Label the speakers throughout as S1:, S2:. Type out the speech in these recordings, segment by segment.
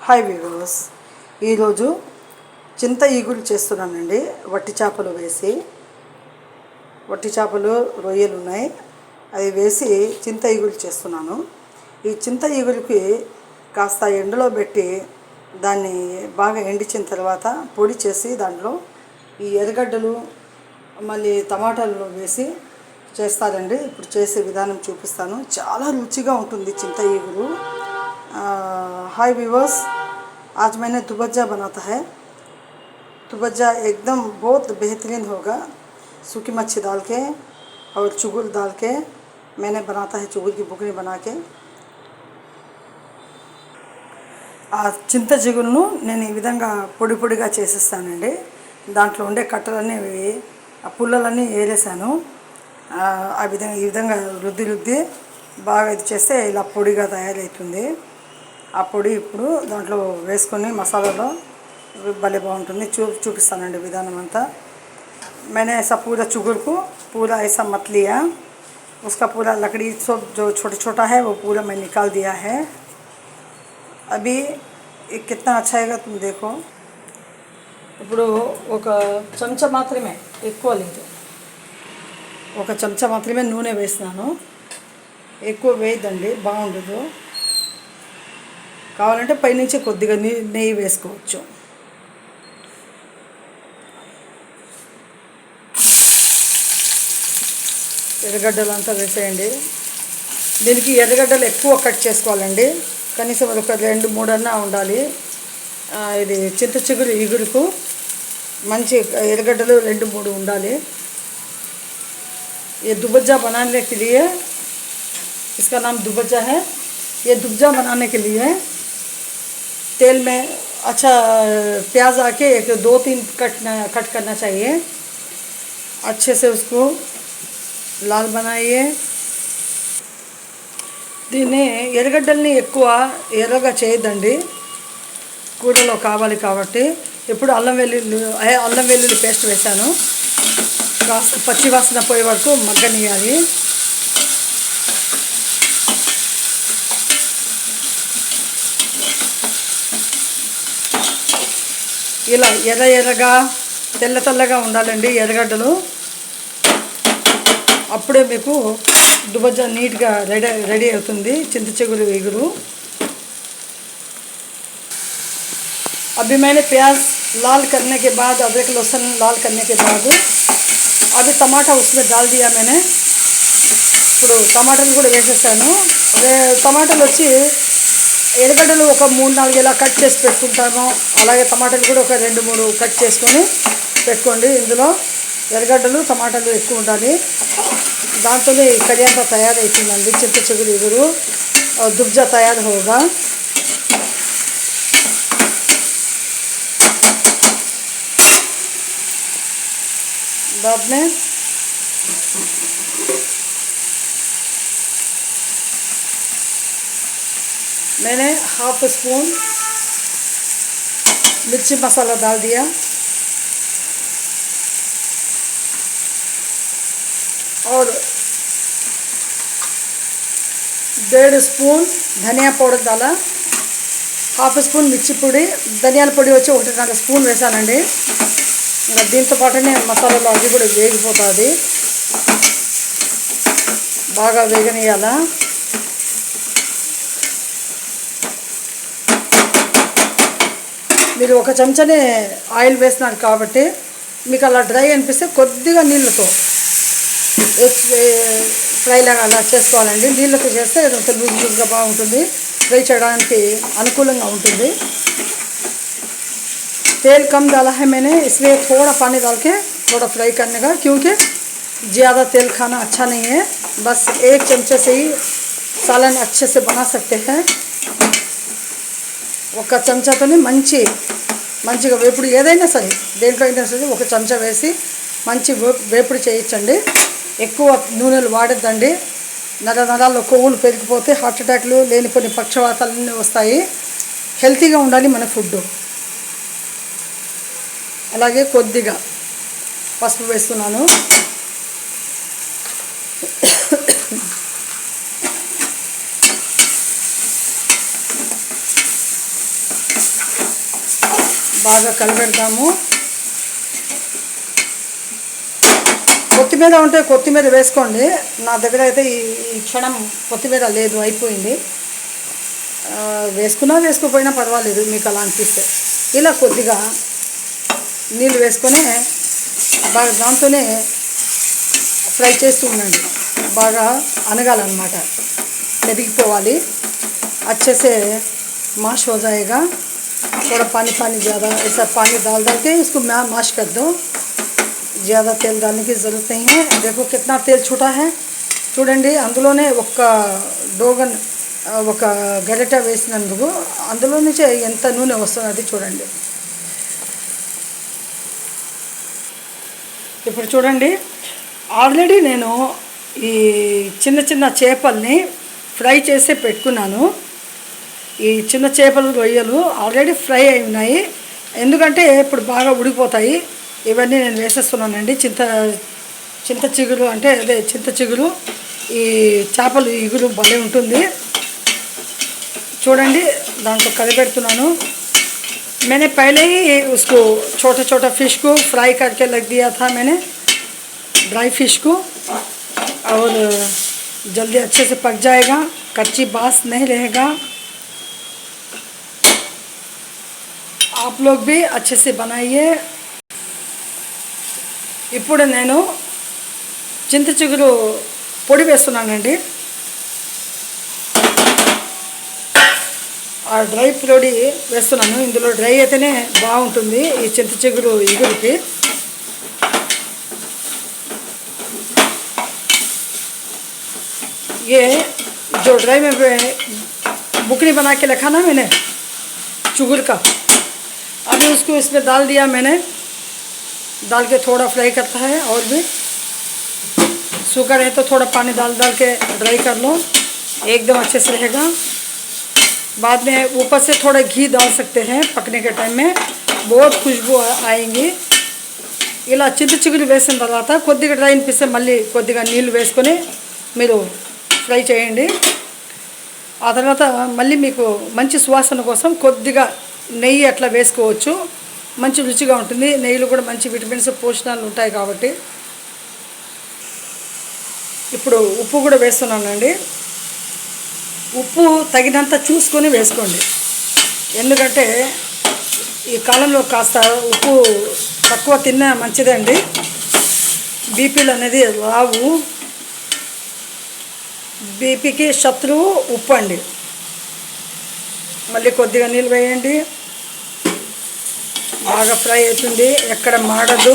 S1: Hi viewers, ఈరోజు చింత ఈగులు చేస్తున్నానండి. వట్టి చేపలు వేసి, వట్టి చేపలు రొయ్యలు ఉన్నాయి, అవి వేసి చింత ఈగులు చేస్తున్నాను. ఈ చింత ఈగులకి కాస్త ఎండలో పెట్టి దాన్ని బాగా ఎండించిన తర్వాత పొడి చేసి దాంట్లో ఈ ఎర్రగడ్డలు మళ్ళీ టమాటాలు వేసి చేస్తారండి. ఇప్పుడు చేసే విధానం చూపిస్తాను. చాలా రుచిగా ఉంటుంది చింత ఈగులు. हाय व्यूवर्स, आज मैंने दुबज्जा बनाता है। दुबज्जा एकदम बहुत बेहतरीन होगा। सूखी मच्छी डाल के और चुगुल डाल के मैंने बनाता है, चुगुल की बुकनी बना के। ఆ చింత చిగురును నేను ఈ విధంగా పొడి పొడిగా చేసేస్తానండి. దాంట్లో ఉండే కట్టలన్నీ ఆ పుల్లలన్నీ ఏరేసాను. ఈ విధంగా రుద్ది బాగా ఇది చేస్తే ఇలా పొడిగా తయారవుతుంది. ఆ పొడి ఇప్పుడు దాంట్లో వేసుకొని మసాలాలో భలే బాగుంటుంది. చూపిస్తానండి విధానం అంతా. मैंने ऐसा पूरा चुगुर को पूरा ऐसा मत लिया, उसका पूरा लकड़ी सब जो छोटा छोटा है वो पूरा मैं निकाल दिया है। अभी कितना अच्छा है तुम देखो। ఇప్పుడు ఒక చెంచా మాత్రమే, ఎక్కువ లేదు, ఒక చెంచా మాత్రమే నూనె వేసినాను. ఎక్కువ వేయద్దండి, బాగుండదు. కావాలంటే పైనుంచి కొద్దిగా నెయ్యి వేసుకోవచ్చు. ఎర్రగడ్డలు అంతా వేసేయండి. దీనికి ఎర్రగడ్డలు ఎక్కువ కట్ చేసుకోవాలండి. కనీసం ఒక 2-3 అన్నా ఉండాలి. ఇది చింత చిగురు ఈగురుకు మంచి ఎర్రగడ్డలు 2-3 ఉండాలి. ये दुबज्जा बनाने के लिए, इसका नाम दुबज्जा है। ये दुबज्जा बनाने के लिए तेल में अच्छा प्याज आके एक 2-3 कट करना चाहिए। अच्छे से उसको लाल बनाइए। దీన్ని ఎర్రగడ్డల్ని ఎక్కువ ఎర్రగా చేయొద్దండి, కూరలో కావాలి కాబట్టి. ఇప్పుడు అల్లం వెల్లుల్లి పేస్ట్ వేసాను. కాస్త పచ్చివాసన పోయే వరకు మగ్గనియాలి. ఇలా ఎర్రగా తెల్లగా ఉండాలండి ఎర్రగడ్డలు. అప్పుడే మీకు దుబజ్జా నీట్గా రెడీ అవుతుంది, చింత చిగురు ఈగురు. अभी मैंने प्याज लाल करने के बाद, अदरक लहसुन लाल करने के बाद अभी टमाटा उसमें डाल दिया मैंने। ఇప్పుడు టమాటాలు కూడా వేసేసాను. టమాటాలు వచ్చి ఎర్రగడ్డలు ఒక 3-4 ఇలా కట్ చేసి పెట్టుకుంటాను. అలాగే టమాటాలు కూడా ఒక 2-3 కట్ చేసుకొని పెట్టుకోండి. ఇందులో ఎర్రగడ్డలు టమాటాలు ఎక్కువ ఉండాలి. దాంతోనే ఈ కర్రీ అంతా తయారవుతుందండి. చింత చిగురు ఈగురు దుబ్జా తయారు होगा। बाद में मैंने 1/2 स्पून मिर्ची मसाला डाल दिया और 1.5 स्पून धनिया पाउडर डाला। 1/2 स्पून మిర్చి పొడి, ధనియాల పొడి వచ్చి 1.5 స్పూన్ వేసానండి. ఇంకా దీంతో పాటునే మసాలాలో అది కూడా వేగిపోతుంది. బాగా వేగనియాల. మీరు ఒక చెంచానే ఆయిల్ వేస్తున్నారు కాబట్టి మీకు అలా డ్రై అనిపిస్తే కొద్దిగా నీళ్ళతో ఫ్రై లాగా అలా చేసుకోవాలండి. నీళ్ళతో చేస్తే లూజ్గా బాగుంటుంది, ఫ్రై చేయడానికి అనుకూలంగా ఉంటుంది. तेल कम डाला है मैंने, इसलिए थोड़ा पानी डाल के थोड़ा फ्राई करने का, क्योंकि ज़्यादा तेल खाना अच्छा नहीं है। बस 1 चमचे से ही सालन अच्छे से बना सकते हैं। ఒక చెంచాతోనే మంచిగా వేపుడు ఏదైనా సరే, దేంట్లో అయినా సరే ఒక చెంచా వేసి మంచి వేపుడు చేయొచ్చండి. ఎక్కువ నూనెలు వాడద్దండి. నరాల్లో కొవ్వులు పెరిగిపోతే హార్ట్ అటాక్లు, లేనిపోని పక్షవాతాలన్నీ వస్తాయి. హెల్తీగా ఉండాలి మన ఫుడ్. అలాగే కొద్దిగా పసుపు వేస్తున్నాను. బాగా కలిపెడదాము. కొత్తిమీర ఉంటే కొత్తిమీర వేసుకోండి. నా దగ్గర అయితే ఈ క్షణం కొత్తిమీర లేదు, అయిపోయింది. వేసుకోకపోయినా పర్వాలేదు మీకు అలా అనిపిస్తే. ఇలా కొద్దిగా నీళ్ళు వేసుకొని బాగా దాంతోనే ఫ్రై చేస్తూ ఉండండి. బాగా అనగాలన్నమాట, మెదిగిపోవాలి. अच्छे से माश हो जाएगा. थोड़ा पानी ज़्यादा ऐसा पानी डाल के इसको माश कर दो. ज़्यादा तेल डालने की ज़रूरत नहीं है. देखो कितना तेल छूटा है చూడండి. అందులోనే ఒక డోగన్ ఒక గరిట వేసినందుకు అందులో నుంచి ఎంత నూనె వస్తున్నది చూడండి. ఇప్పుడు చూడండి, ఆల్రెడీ నేను ఈ చిన్న చిన్న చేపల్ని ఫ్రై చేసి పెట్టుకున్నాను. ఈ చిన్న చేపలు రొయ్యలు ఆల్రెడీ ఫ్రై అయి ఉన్నాయి. ఎందుకంటే ఇప్పుడు బాగా ఉడికిపోతాయి. ఇవన్నీ నేను వేసేస్తున్నానండి. చింత చిగురు అంటే అదే చింత చిగురు, ఈ చేపలు ఇగురు భలే ఉంటుంది. చూడండి, దాంట్లో కలిపెడుతున్నాను. मैंने पहले ही उसको छोटा छोटा फ़िश को फ्राई करके रख दिया था मैंने, ड्राई फ़िश को, और जल्दी अच्छे से पक जाएगा, कच्ची बास नहीं रहेगा. आप लोग भी अच्छे से बनाइए. ఇప్పుడు నేను చింత చిగురు పొడి వేస్తున్నానండి. ఆ డ్రై పొడి వేస్తున్నాను. ఇందులో డ్రై అయితేనే బాగుంటుంది ఈ చింత చిగురు ఇగురికి. ये जो ड्राई में बुकनी बना के रखा ना मैंने चुगुर का, अभी उसको इसमें डाल दिया मैंने. डाल के थोड़ा फ्राई करता है. और भी सूखा रहे तो थोड़ा पानी डाल के ड्राई कर लो, एकदम अच्छे से रहेगा. बाद में ऊपर से थोड़ा घी डाल सकते हैं पकने के टाइम में, बहुत खुशबू आएंगी. ఇలా చింత చిగురు వేసిన తర్వాత కొద్దిగా డ్రై అనిపిస్తే మళ్ళీ కొద్దిగా నీళ్ళు వేసుకొని మీరు ఫ్రై చేయండి. ఆ తర్వాత మళ్ళీ మీకు మంచి సువాసన కోసం కొద్దిగా నెయ్యి అట్లా వేసుకోవచ్చు. మంచి రుచిగా ఉంటుంది. నెయ్యిలో కూడా మంచి విటమిన్స్ పోషకాలు ఉంటాయి కాబట్టి. ఇప్పుడు ఉప్పు కూడా వేస్తున్నానండి. ఉప్పు తగినంత చూసుకొని వేసుకోండి. ఎందుకంటే ఈ కాలంలో కాస్త ఉప్పు తక్కువ తిన్నా మంచిదండి. బీపీలు అనేది రావు. బీపీకి శత్రువు ఉప్పు అండి. మళ్ళీ కొద్దిగా నీళ్ళు వేయండి. బాగా ఫ్రై అవుతుంది, ఎక్కడ మాడదు.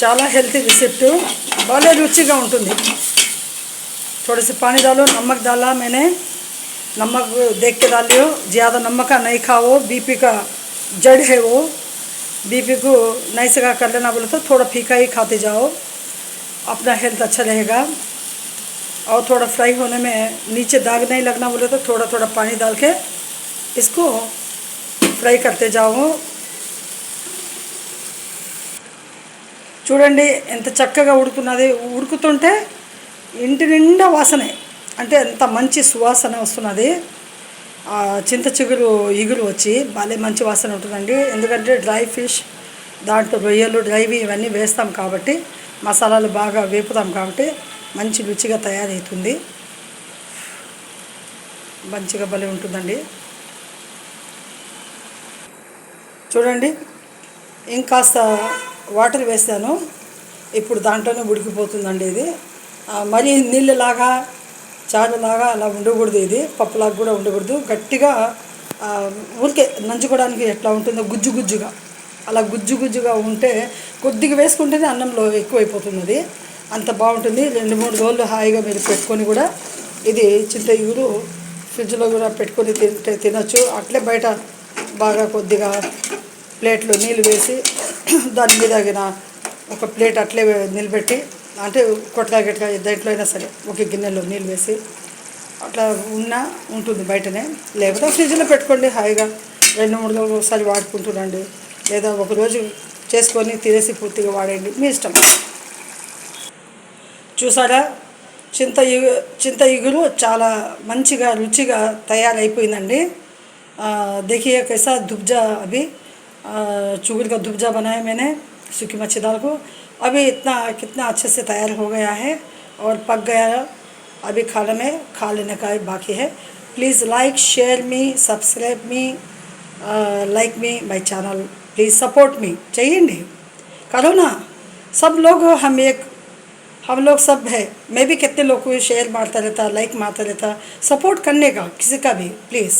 S1: చాలా హెల్తీ రెసిపీ, భలే రుచిగా ఉంటుంది. थोड़े से पानी डालो. नमक डाला मैंने, नमक देख के डालियो. ज़्यादा नमक का नहीं खाओ. बीपी का जड़ है वो, बीपी को नहीं सका कर लेना बोले तो थोड़ा फीका ही खाते जाओ, अपना हेल्थ अच्छा रहेगा. और थोड़ा फ्राई होने में नीचे दाग नहीं लगना बोले तो थोड़ा थोड़ा पानी डाल के इसको फ्राई करते जाओ. చూడండి ఎంత చక్కగా ఉడుకుతున్నది. ఉడుకుతుంటే ఇంటి నిండా వాసనే, అంటే ఎంత మంచి సువాసన వస్తున్నది. చింత చిగురు ఇగురు వచ్చి భలే మంచి వాసన ఉంటుందండి. ఎందుకంటే డ్రై ఫిష్, దాంట్లో రొయ్యలు డ్రైవి ఇవన్నీ వేస్తాం కాబట్టి, మసాలాలు బాగా వేపుతాం కాబట్టి మంచి రుచిగా తయారవుతుంది. మంచిగా భలే ఉంటుందండి. చూడండి, ఇంకాస్త వాటర్ వేస్తాను. ఇప్పుడు దాంట్లోనే ఉడికిపోతుందండి. ఇది మరీ నీళ్ళలాగా చారులాగా అలా ఉండకూడదు. ఇది పప్పులాగా కూడా ఉండకూడదు. గట్టిగా ఊరికే నంచుకోవడానికి ఎట్లా ఉంటుందో గుజ్జు గుజ్జుగా, అలా గుజ్జు గుజ్జుగా ఉంటే కొద్దిగా వేసుకుంటేనే అన్నంలో ఎక్కువైపోతుంది. అంత బాగుంటుంది. 2-3 రోజులు హాయిగా మీరు పెట్టుకొని కూడా ఇది చింత ఇగురు ఫ్రిడ్జ్లో కూడా పెట్టుకొని తినచ్చు. అట్లే బయట బాగా కొద్దిగా ప్లేట్లో నీళ్ళు వేసి దాని మీద ఒక ప్లేట్ అట్లే నిలబెట్టి, అంటే కొట్టగా గట్టిగా దేంట్లో అయినా సరే ఒక గిన్నెలో నీళ్ళు వేసి అట్లా ఉంటుంది బయటనే. లేకపోతే ఫ్రిడ్జ్లో పెట్టుకోండి హాయిగా. 2-3 రోజులు ఒకసారి వాడుకుంటుండండి, లేదా ఒకరోజు చేసుకొని తినేసి పూర్తిగా వాడండి, మీ ఇష్టం. చూసారా, చింత ఇగురు చాలా మంచిగా రుచిగా తయారైపోయిందండి. देखिए कैसा दुबजा अभी चुगल का दुबजा बनाया मैंने सूखी मच्छी दाल को। अभी इतना कितना अच्छे से तैयार हो गया है और पक गया है। अभी खाने में खा लेने का बाकी है। Please like share me subscribe me like me my channel please support me चाहिए नहीं करो ना सब लोग। हम लोग सब है। मैं भी कितने लोग को शेयर मारता रहता लाइक मारता रहता सपोर्ट करने का किसी का भी प्लीज़।